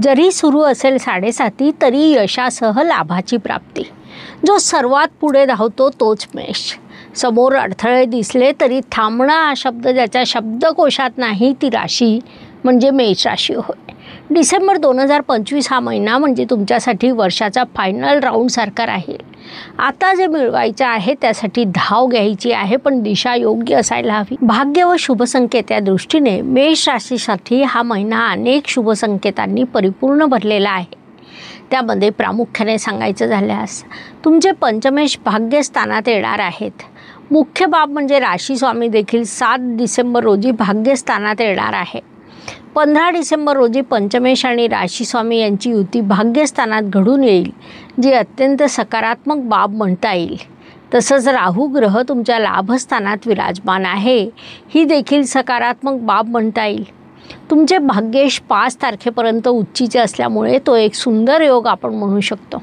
जरी सुरू असेल 7:30 तरी यशासह लाभाची प्राप्ती। जो सर्वात पुढे धावतो तोच मेष। समोर अडथळे दिसले तरी थांबणं हा शब्द ज्याच्या शब्दकोशात नाही ती राशी म्हणजे मेष राशी होय। डिसेंबर 2025 हा महिना म्हणजे तुमच्यासाठी वर्षाचा फायनल राऊंडसारखा राहील। आता जे मिळवायचं आहे त्यासाठी धाव घ्यायची आहे, पण दिशा योग्य असायला हवी। भाग्य व शुभ संकेत या दृष्टीने मेष राशीसाठी हा महिना अनेक शुभ संकेतांनी परिपूर्ण भरलेला आहे। त्यामध्ये प्रामुख्याने सांगायचं झाल्यास तुमचे पंचमेश भाग्यस्थानात येणार आहेत। मुख्य बाब म्हणजे राशी स्वामी देखील 7 डिसेंबर रोजी भाग्यस्थानात येणार आहे। 15 डिसेंबर रोजी पंचमेश आणि राशी स्वामी यांची युती भाग्यस्थानात घडून येईल, जी अत्यंत सकारात्मक बाब म्हणता येईल। तसंच राहू ग्रह तुमच्या लाभस्थानात विराजमान आहे, ही देखील सकारात्मक बाब म्हणता येईल। तुमचे भाग्येश 5 तारखेपर्यंत उच्चीचे असल्यामुळे तो एक सुंदर योग आपण म्हणू शकतो।